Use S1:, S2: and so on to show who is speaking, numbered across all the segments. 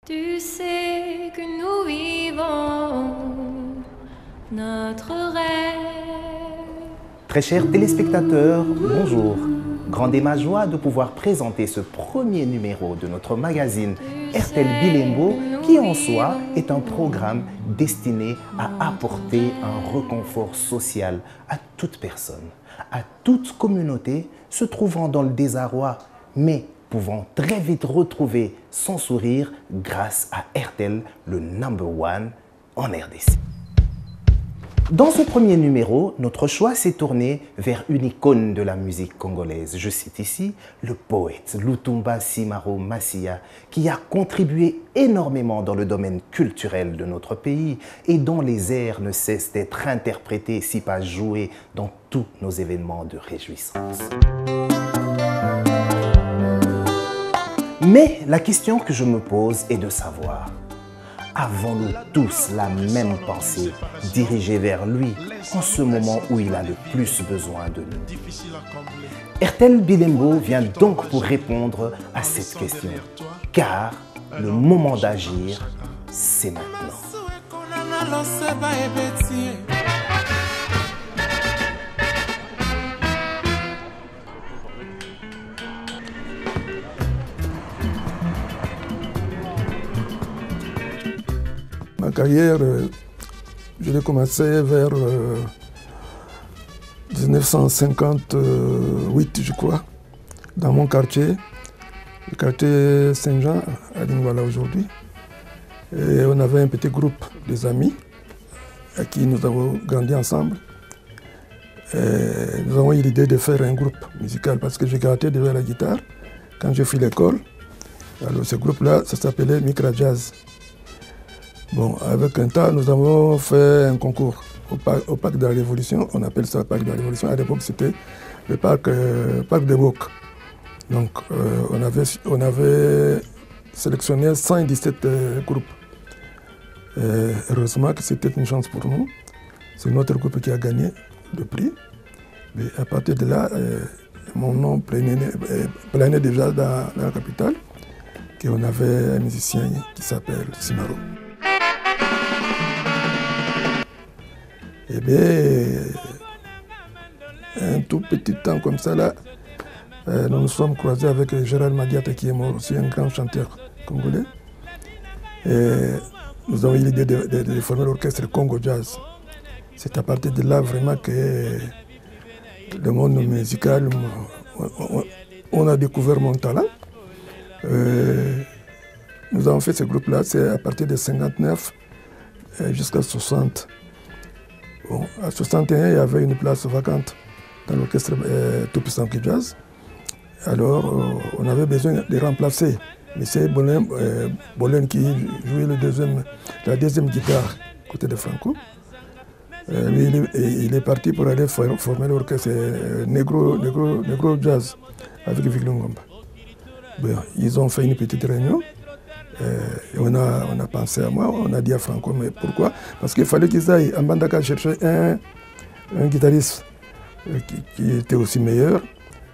S1: Tu sais que nous vivons notre rêve.
S2: Très chers téléspectateurs, bonjour. Grande est ma joie de pouvoir présenter ce premier numéro de notre magazine RTL Bilembo qui en soi est un programme destiné à apporter un reconfort social à toute personne, à toute communauté se trouvant dans le désarroi, mais pouvant très vite retrouver son sourire grâce à RTL, le #1 en RDC. Dans ce premier numéro, notre choix s'est tourné vers une icône de la musique congolaise. Je cite ici le poète Lutumba Simaro Massia, qui a contribué énormément dans le domaine culturel de notre pays et dont les airs ne cessent d'être interprétés, si pas joués, dans tous nos événements de réjouissance. Mais la question que je me pose est de savoir, avons-nous tous la même pensée dirigée vers lui en ce moment où il a le plus besoin de nous? RTL Bilembo vient donc pour répondre à cette question, car le moment d'agir, c'est maintenant.
S3: Ma carrière, je l'ai commencé vers 1958, je crois, dans mon quartier, le quartier Saint-Jean, à Lingwala aujourd'hui. Et on avait un petit groupe des amis avec qui nous avons grandi ensemble. Et nous avons eu l'idée de faire un groupe musical parce que j'ai gratté déjà la guitare quand j'ai fait l'école. Alors ce groupe-là, ça s'appelait Micra Jazz. Bon, avec un temps, nous avons fait un concours au Parc de la Révolution. On appelle ça le Parc de la Révolution. À l'époque, c'était le parc de Bok. Donc, on avait sélectionné 117 groupes. Heureusement que c'était une chance pour nous. C'est notre groupe qui a gagné le prix. Mais à partir de là, mon nom planait déjà dans la capitale. Et on avait un musicien qui s'appelle Simaro. Eh bien, un tout petit temps comme ça, là, nous nous sommes croisés avec Gérald Madiata, qui est mort aussi, un grand chanteur congolais. Et nous avons eu l'idée de former l'orchestre Congo Jazz. C'est à partir de là vraiment que le monde musical, on a découvert mon talent. Nous avons fait ce groupe-là, c'est à partir de 59 jusqu'à 60. Bon, à 61, il y avait une place vacante dans l'orchestre Tout-Puissant Jazz. Alors, on avait besoin de remplacer M. Bolin qui jouait la deuxième guitare côté de Franco. Lui, il est parti pour aller former l'orchestre Negro Jazz avec Victor Ngomba. Bon, ils ont fait une petite réunion. Et on a pensé à moi, on a dit à Franco, mais pourquoi? Parce qu'il fallait qu'ils aillent à Mbandaka chercher un guitariste qui était aussi meilleur.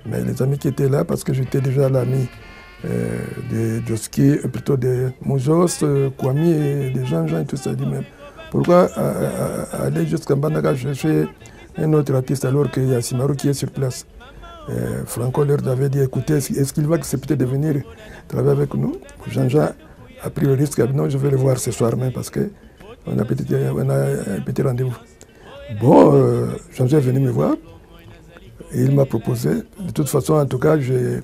S3: Mais les amis qui étaient là, parce que j'étais déjà l'ami de Joski, plutôt de Moujos, Kwame et de Jean et tout ça, dit même, pourquoi aller jusqu'à Mbandaka chercher un autre artiste alors qu'il y a Simaro qui est sur place? Franco leur avait dit, écoutez, est-ce qu'il va accepter de venir travailler avec nous? Jean-Jean a pris le risque, non, je vais le voir ce soir même parce qu'on a un petit rendez-vous. Bon, Jean-Jean est venu me voir et il m'a proposé. De toute façon, en tout cas, je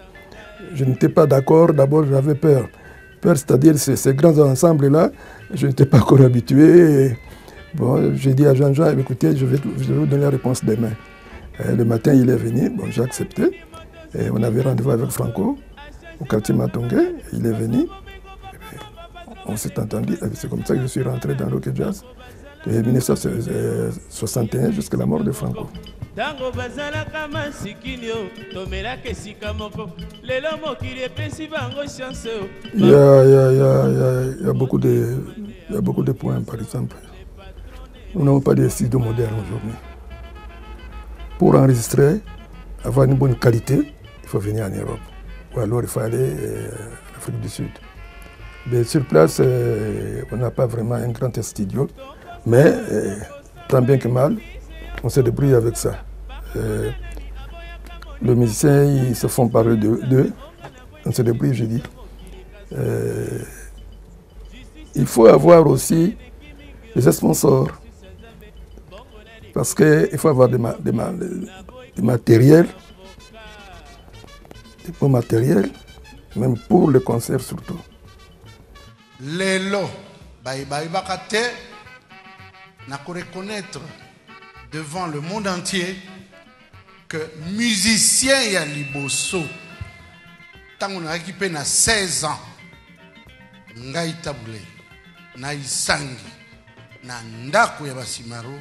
S3: n'étais pas d'accord. D'abord, j'avais peur. Peur, c'est-à-dire ces grands ensembles-là, je n'étais pas encore habitué. Et, bon, j'ai dit à Jean-Jean, écoutez, je vais vous donner la réponse demain. Le matin, il est venu, bon, j'ai accepté. Et on avait rendez-vous avec Franco au quartier Matongue. Il est venu. On s'est entendu. C'est comme ça que je suis rentré dans le jazz de 1961 jusqu'à la mort de Franco. Il y a beaucoup de points, par exemple. Nous n'avons pas de studio moderne aujourd'hui. Pour enregistrer, avoir une bonne qualité, il faut venir en Europe. Ou alors il faut aller en Afrique du Sud. Mais sur place, on n'a pas vraiment un grand studio, mais tant bien que mal, on se débrouille avec ça. Les musiciens, ils se font parler d'eux, on se débrouille, je dis. Il faut avoir aussi des sponsors, parce qu'il faut avoir des matériels, des bons matériels, même pour le concert surtout.
S4: Lelo, bakate, n'a qu'à reconnaître devant le monde entier que musicien ya liboso, tant on a équipé na 16 ans, ngai tabule, na isangi, na ndako ya basimaro,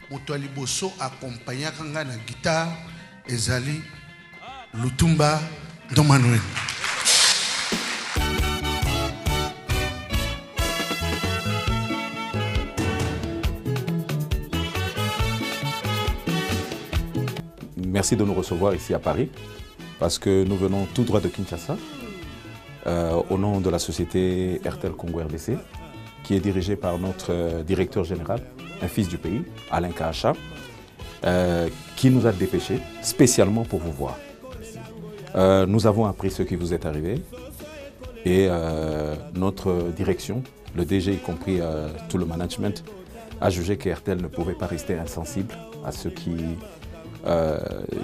S4: moto liboso accompagné kanga na guitare, ezali Lutumba Ndomanuel.
S5: Merci de nous recevoir ici à Paris, parce que nous venons tout droit de Kinshasa, au nom de la société RTL Congo RDC, qui est dirigée par notre directeur général, un fils du pays, Alain Kahacha, qui nous a dépêchés spécialement pour vous voir. Nous avons appris ce qui vous est arrivé et notre direction, le DG y compris tout le management, a jugé que RTL ne pouvait pas rester insensible à ce qui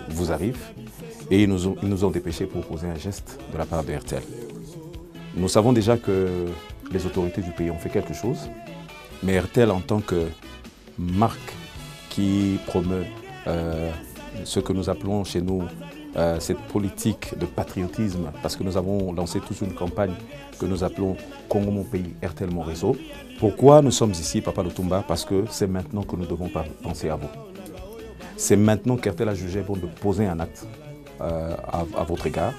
S5: vous arrive et ils nous ont dépêchés pour poser un geste de la part de RTL. Nous savons déjà que les autorités du pays ont fait quelque chose, mais RTL en tant que marque qui promeut ce que nous appelons chez nous cette politique de patriotisme, parce que nous avons lancé toute une campagne que nous appelons Congo mon pays, RTL mon réseau. Pourquoi nous sommes ici, Papa Lutumba? Parce que c'est maintenant que nous devons penser à vous. C'est maintenant qu'RTL a jugé bon de poser un acte à votre égard.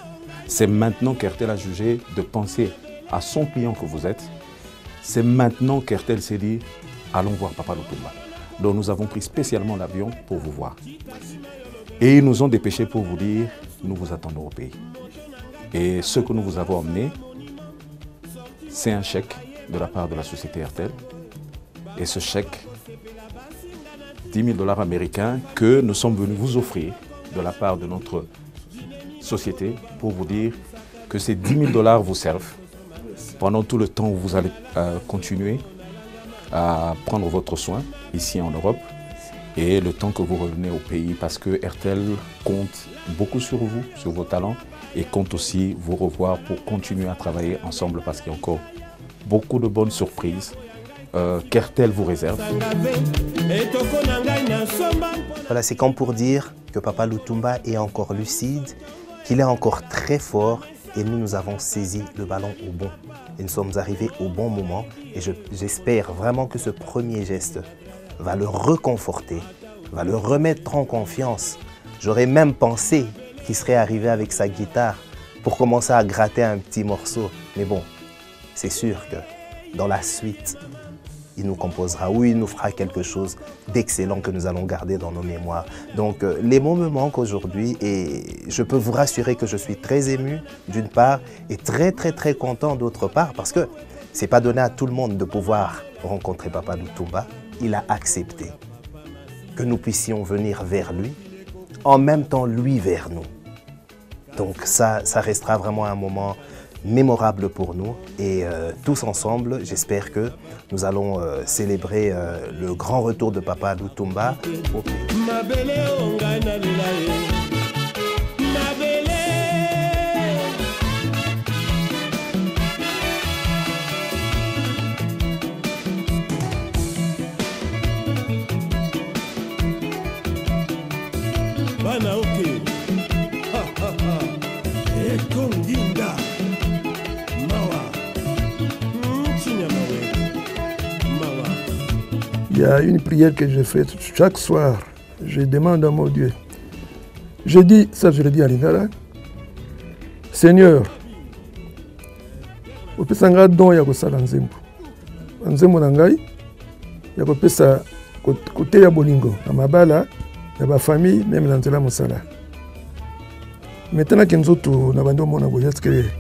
S5: C'est maintenant qu'RTL a jugé de penser à son client que vous êtes. C'est maintenant qu'RTL s'est dit, allons voir Papa Lutumba. Donc nous avons pris spécialement l'avion pour vous voir. Et ils nous ont dépêchés pour vous dire, nous vous attendons au pays. Et ce que nous vous avons emmené, c'est un chèque de la part de la société RTL. Et ce chèque, 10 000 $ américains que nous sommes venus vous offrir de la part de notre société pour vous dire que ces 10 000 $ vous servent pendant tout le temps où vous allez continuer à prendre votre soin ici en Europe et le temps que vous revenez au pays, parce que RTL compte beaucoup sur vous, sur vos talents, et compte aussi vous revoir pour continuer à travailler ensemble, parce qu'il y a encore beaucoup de bonnes surprises qu'RTL vous réserve.
S2: Voilà, c'est comme pour dire que Papa Lutumba est encore lucide, qu'il est encore très fort, et nous avons saisi le ballon au bon. Et nous sommes arrivés au bon moment, et j'espère vraiment que ce premier geste va le reconforter, va le remettre en confiance. J'aurais même pensé qu'il serait arrivé avec sa guitare pour commencer à gratter un petit morceau. Mais bon, c'est sûr que dans la suite, il nous composera ou il nous fera quelque chose d'excellent que nous allons garder dans nos mémoires. Donc les mots me manquent aujourd'hui et je peux vous rassurer que je suis très ému d'une part et très content d'autre part, parce que c'est pas donné à tout le monde de pouvoir rencontrer Papa Lutumba. Il a accepté que nous puissions venir vers lui, en même temps lui vers nous. Donc ça restera vraiment un moment mémorable pour nous et tous ensemble, j'espère que nous allons célébrer le grand retour de Papa Lutumba au pays.
S3: Il y a une prière que je fais chaque soir. Je demande à mon Dieu. Je dis, ça je le dis à Lingala, Seigneur, opesanga don ya kosala nzembo. Nzembo na ngai ya kopesa côté ya bolingo na mabala na ba famille même na nzela mosala. Maintenant que nzoto na bando mona boya tske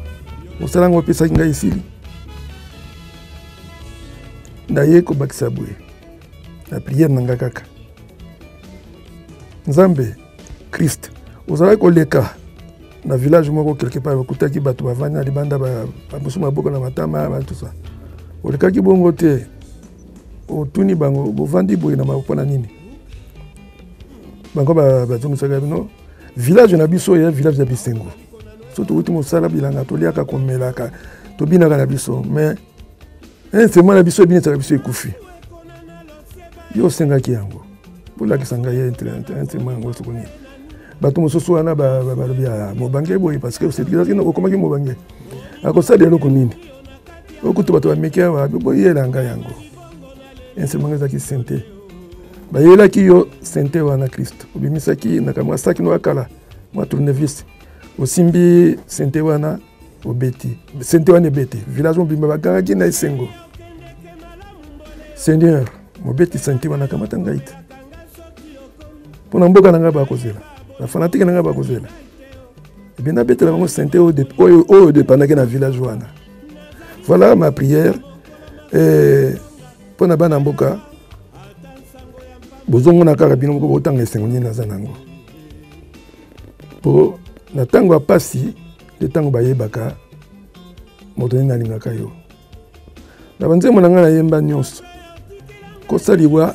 S3: mosala ngo pesa ngai isili. naye ko bakisa boye la prière nanga kaka Nzambe Christ ozala ko leka na village moko quelque part bakutaki bato bavanda libanda ba musuma boko na matama ba tout ça olekaki bongo te otuni bango bovandi boye na mapona nini bango bazongisaka bino village na biso ya village ya Bisengo surtout uti mosala bilanga toliaka komelaka tobinaka na biso mais c'est moi na biso ebinetaka biso ekufi yo sengaki yango bolakisa ngai entre moi yango sokoni bato mosusu wana balobi ya mobange boye parce que osetikisaki okomaki mobange akosala eloko nini okutu bato bameki awa boyela ngai yango enseignement ezalaki sente bayelaki yo sente wana Kristo obimisaki na kamwa saki no akala mwa tournevis osimbi sente wana obeti sente wana ebeti village mobimba bagangaki na esengo Seigneur mobeti sente wana kamata ngai te mpona mboka na ngai bakozela bafanatike na ngai bakozela ebina betela bango sente oyo dependaki na village wana. Voilà ma prière mpona bana mboka bozongo na kaka bino moko botanga esengo nini naza nango mpo na ntango ya pasi nde ntango bayebaka moto nini alingaka yo na banzembo na ngai nayemba nyonso kosaliwa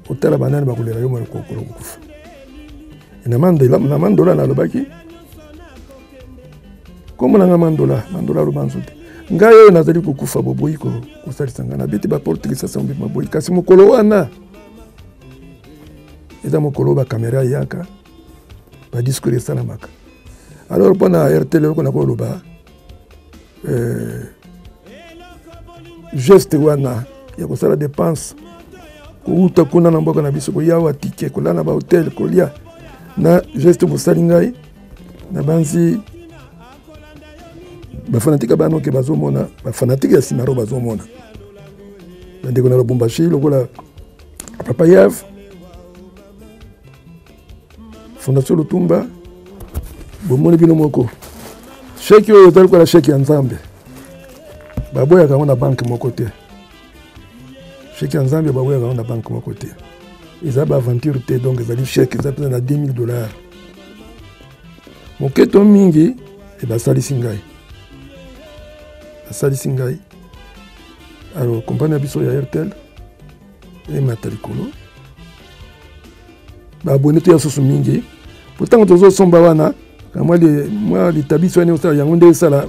S3: otala banani bakolela yo malokokolo kokufa na mandola nalobaki kombo na nga mandola aloba nso te ngai oyo nazali kokufa boboyi kosalisa ngai nabeti baportugisa sambi maboyi kasi mokolo wana eza mokolo bakamera eyaka badiscours esalamaka alors mpona RTL oko nakoloba geste wana ya kosala dépense kouta kuna na mboka na biso koyawa tike kolala na bahotel kolia na geste bosali ngai na banzi bafanatika banoke bazomona bafanatika ya simaro bazomona bandeko na Lubumbashi lokola Papa Yav Fondation Lutumba bomoni bino moko cheki oyo ezali kola cheki ya Nzambe baboyaka yango na banke moko te cheki ya Nzambe baboyaka yango na banke moko te eza baaventure te donc ezali cheki eza pesa na $10,000 moketo mingi ebasalisi ngai asalisi ngai alors kompani ya biso ya RTL emata likolo baabone to ya susu mingi po ntango tozosomba wana mwa litabiso wane osala yango nde esala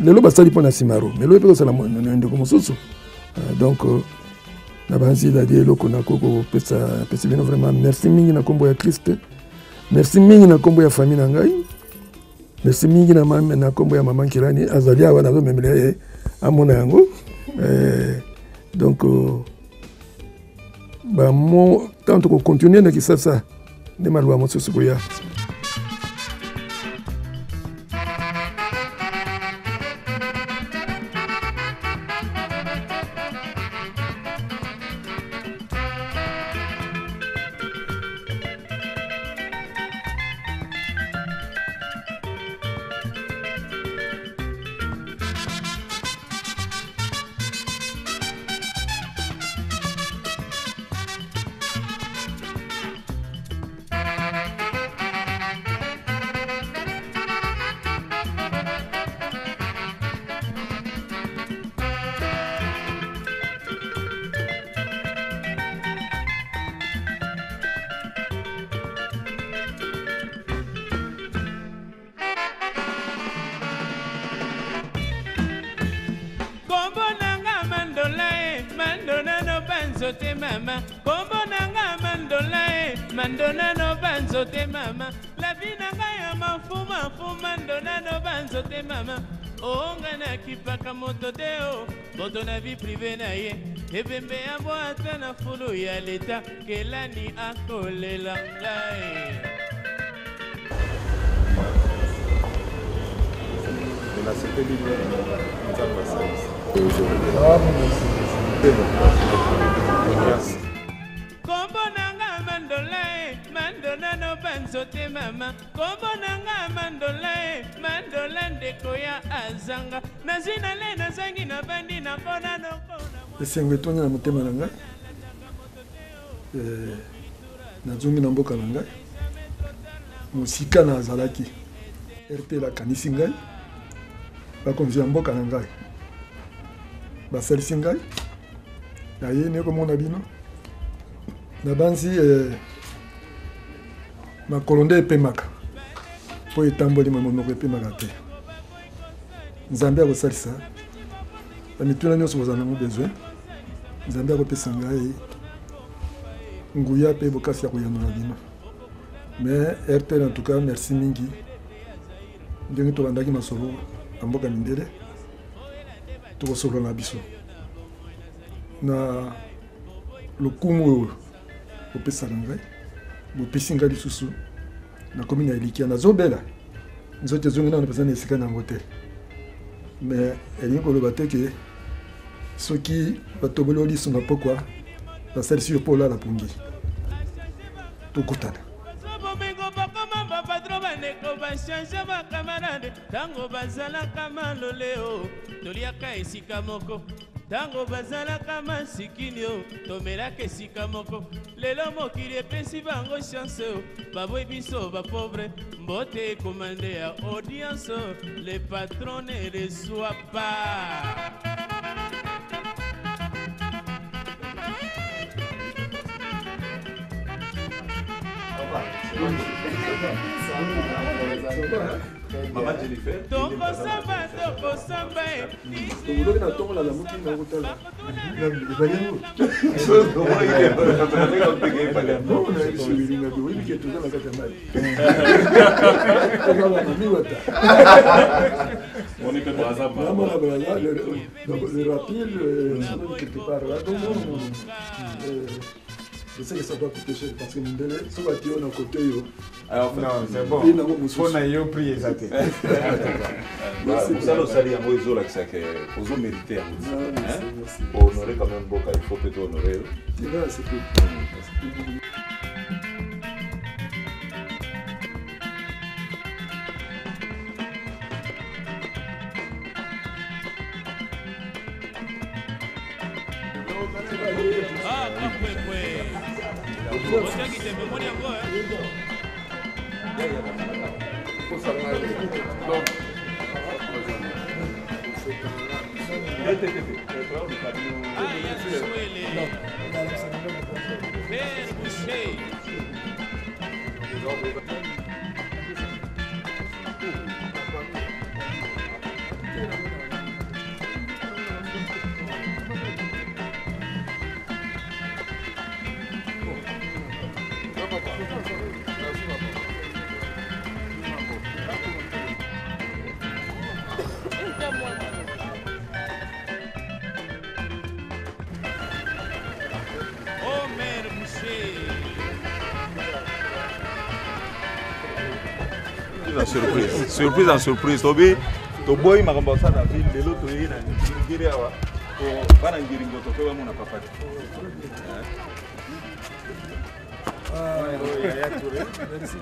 S3: lelo basali mpo na simaro melo mpe kosala ndeko mosusu donc na banzi dadi eloko nakoko pesa bino vraiment merci mingi na nkombo ya Christ merci mingi na nkombo ya famille na ngai merci mingi na nkombo ya mama Nkirani azali awa nazomemela ye amona yango donc bamo tanto kocontinue na kisasa nde maloba mosusu koya
S6: banzote mama kombo nanga mandolae mandona no banzote mama la vie nanga ya mafuma fuma ndona no banzote mama onga na kipaka moto deo moto na vie privée na ye ebembe ya boata na fulu ya leta kelani akolela ngai
S5: la cité libre nous a passé.
S6: Kombo nanga mandolae mandona no banzote mama kombo nanga mandolae mandola ndeko ya azanga nazina le nazangi na bandi na kona no kona
S3: esengo etondi na motema na ngai nazongi na mboka na ngai mosika na azalaki RTL akanisi ngai bakonzi ya mboka na ngai basalisi ngai naye ne komona bino nabanzi makolo nde epemaka mpo etamboli monoko epemaka te nzambe akosalisa bamituna nyonso kozala nango besoin nzambe akopesa ngai nguya mpe bokasi ya koyanola bino mais RTL en tout cas merci mingi ndenge tobandaki masolo na mboka mindele tokosolola na biso na lokumu oyo bopesaka ngai bopesi ngai lisusu nakomi na elikia nazobela nzoto ezongi nano pesa na esika nango te mais elingi koloba te ke soki batoboli oliso na pokwa basalisi yo mpo olala pongi tokutana
S6: tango bazalaka maloleo toliaka esika moko tango bazalaka masikini o tomelaka esika moko lelo mokili epesi bango chance o baboyi biso bapauvre mbote ekomande ya audience le patron ne reçoit pas. Tokosamba tokosamba
S3: tokoki na ntongo lala moki na kotala ebalingoelinga oyebike toza na kati ya mai ezalana miwata namona braza le rapide quelque part je sais que ça doit coûter cher parce que Mindele, ce que tu as à côté, non, c'est bon. On a eu prix exact.
S5: Vous savez, ça dit à moi, ils ont l'accès que vous méritez. Pour honorer quand même Boka, il faut peut-être honorer.
S3: C'est tout.
S6: Ah,
S5: Surprise en surprise. Tobi, toboy makambasa na ville de l'autre yi na Nigeria wa. Ko bana ngiringo to kwa mona papa.
S3: Merci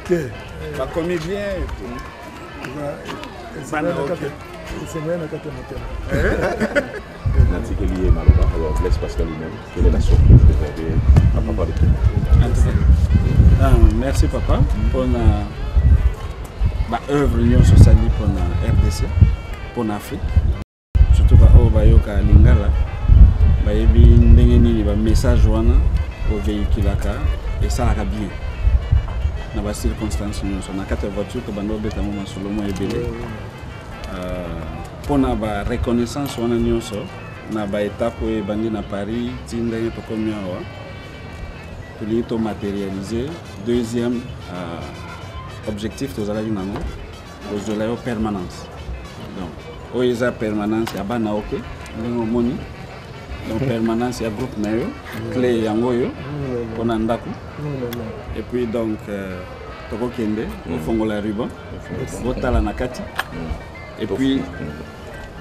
S7: beaucoup. Ma comédien.
S3: c'est moyen à côté de
S5: Nancy Kelly et Maroba, alors Blaise Pascal lui-même, quelle est la surprise que vous avez à papa de tout?
S7: Merci papa pour l'œuvre Union Socialiste pour la RDC, pour l'Afrique. Surtout pour Bayoka Lingala, Bayebi Ndengeni, le message au véhicule et ça a bien. Dans les circonstances, nous sommes dans 4 voitures que nous avons sur le moins belé. Pour la reconnaissance, nous avons une étape où nous à Paris, nous avons matérialisé. Deuxième objectif, nous avons une permanence. Donc, où il y a permanence, il y a Banaoke, donc permanence, il y a groupe Nayo, clé Yangoyo, Konandaku. Et puis donc, Toko Kende, au Fongola Ruban, Botala Nakati. Et puis,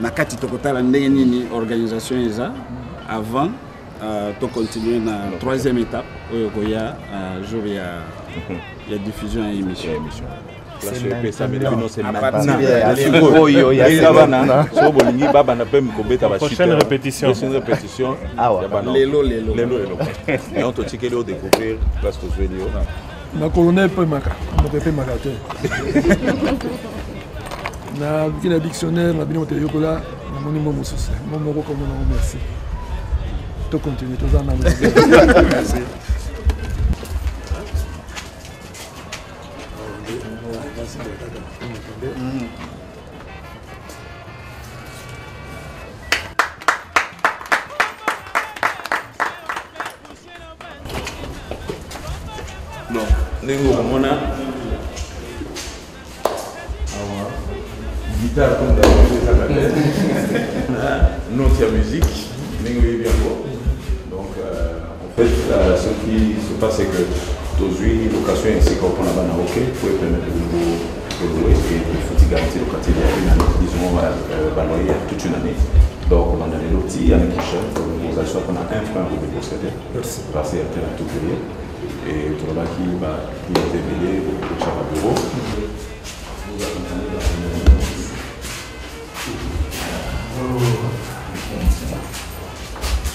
S7: Nakati Tokotala Ndenini, organisation ESA, avant de continuer la troisième étape, où il y a diffusion et émission.
S5: place epesa mais bino c'est maintenant baba na pe mikobeta ba
S8: prochaine répétition
S5: lelo et on te tikeli au découvrir place to jouer yo
S3: na colonel pe maka na pepe makate na bikina dictionnaire na bino te yokola na moni mo mususu mo moko comme non merci to continue to za na merci.
S5: Donc, nous avons guitare comme d'habitude, notre musique, donc en fait ce qui se passe c'est que aujourd'hui l'occasion ainsi qu'on a dans OK pour permettre de nous jouer et il faut garantir le quartier une année, disons toute une année. Donc on a donné l'outil à l'équipe, nous allons qu'on a un frein pour le posséder, parce qu'il y a tout payé. Et tout le monde qui est déveillé au Chava Bureau.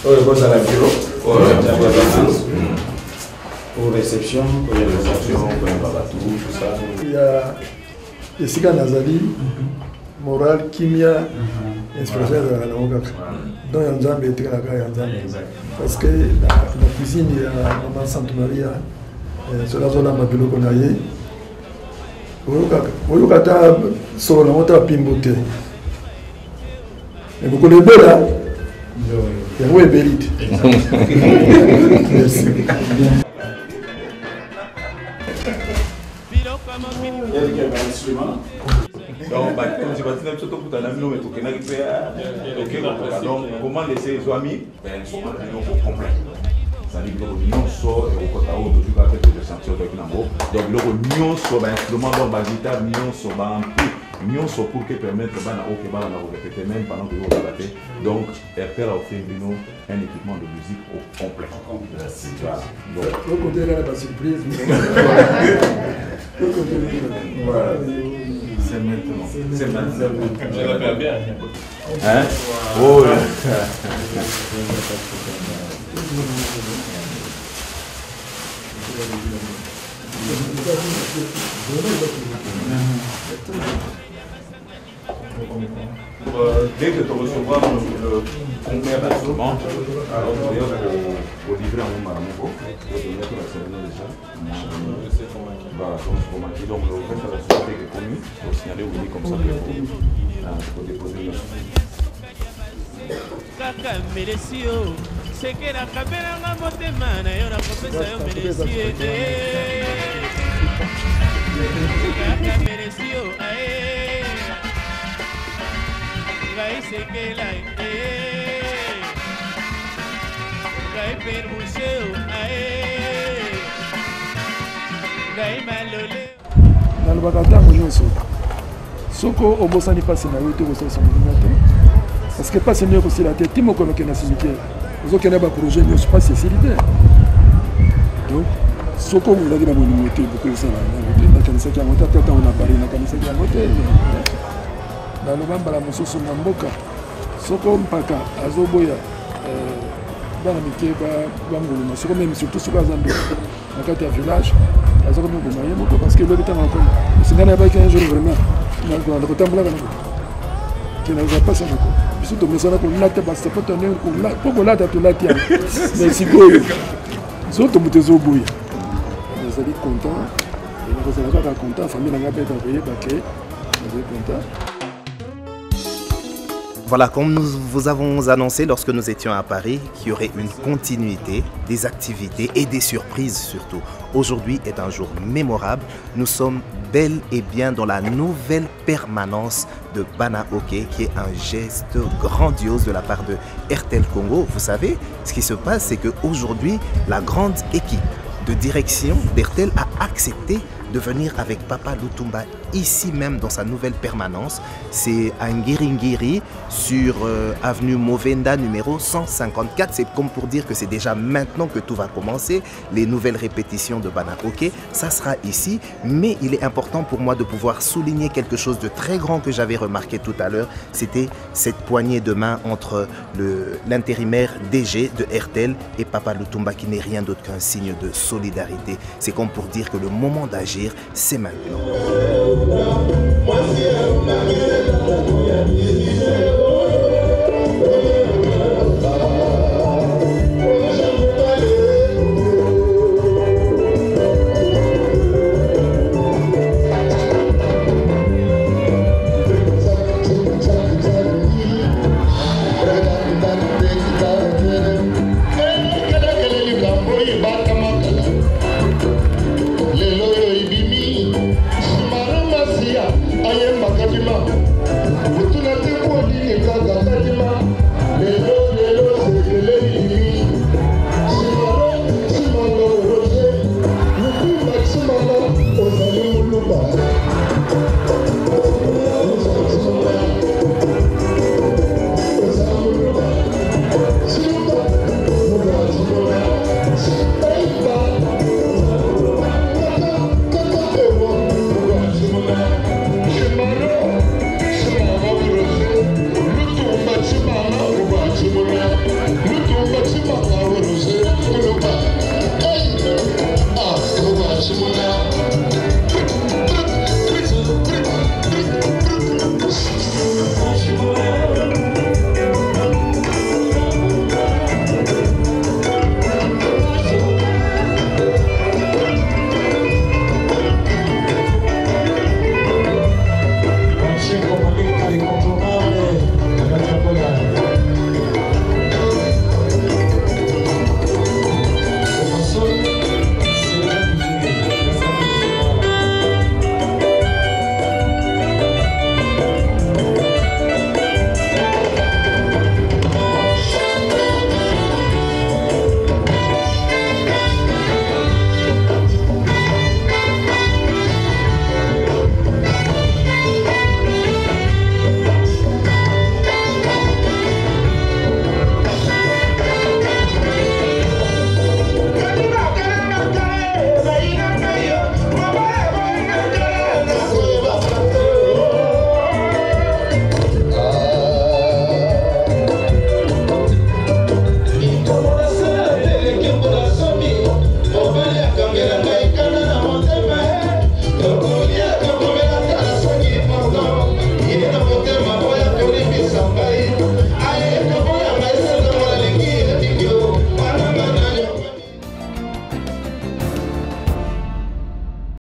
S9: Vous allez au bureau pour réception, pour tout ça.
S3: Il y a Jessica Nazali, morale, kimia, inspiration de la Naoka. Donc il y a un peu de parce que la cuisine, il y a Maman Santa Maria, sur la zone de Mabilo Konaye. Vous avez sur la montagne Pimbote. Et vous connaissez là? Il y a un bélite. Merci.
S5: Donc, comme tu vas dire, tu as un ami, donc comment laisser les amis complet. C'est-à-dire que l'union sort et au côté où tu vas faire des chanteurs avec l'amour. Donc l'union sort, instrument dans la guitare, l'union sort, l'union sort pour que permettre de répéter même pendant que vous battez. Donc RTL a offert un équipement de musique au complet. Merci. Donc
S3: le côté là, la surprise.
S5: C'est maintenant. C'est maintenant.
S8: Je l'appelle bien.
S5: Hein? Oh. Dès que tu recevras le premier instrument, alors tu vas au livrer à mon maramoko, tu vas te mettre la cérémonie déjà. Donc le fait que la société est connue, il faut signaler au comme ça pour déposer le
S6: kaka melesio sekera kabelanga motema na yo na kopesa yo melesio kaka melesio ae ngai sekela ngai permuseo ae ngai malole
S3: na lobaka ntango nyonso soko obosani mpasi na yo te kosalisa molimo te parce que mpasi nio kosila te ti mokolo okende na cimetière ozokende baprojet nyonso mpasi esili te donc soko ozalaki na molimo te bokolisala yango te nakanisaki yango te ata ntango na paris nakanisaki yango te naloba mbala mosusu na mboka soko mpaka azoboya bana mike bangoluma soko meme surtout soko aza mboka na kati ya village aza komi oboma ye moko parce que elobi ntango nakoma esingana yabaki un jour vraiment nakolanda kotambolaka nako kenaza pasa nako biso tomesana kolata basapotane mpo kolata tolati yango mais sikoyo nzoto moto ezoboya nazali content nakozala kaka content famille nanga mpe bakoyeba ke nazali content.
S2: Voilà, comme nous vous avons annoncé lorsque nous étions à Paris, qu'il y aurait une continuité des activités et des surprises surtout. Aujourd'hui est un jour mémorable. Nous sommes bel et bien dans la nouvelle permanence de Bana OK, qui est un geste grandiose de la part de RTL Congo. Vous savez, ce qui se passe, c'est qu'aujourd'hui, la grande équipe de direction d'RTL a accepté de venir avec Papa Lutumba ici même dans sa nouvelle permanence. C'est à Ngiringiri sur avenue Movenda numéro 154. C'est comme pour dire que c'est déjà maintenant que tout va commencer. Les nouvelles répétitions de Bana Ok, ça sera ici. Mais il est important pour moi de pouvoir souligner quelque chose de très grand que j'avais remarqué tout à l'heure. C'était cette poignée de main entre l'intérimaire DG de RTL et Papa Lutumba, qui n'est rien d'autre qu'un signe de solidarité. C'est comme pour dire que le moment d'agir, c'est maintenant.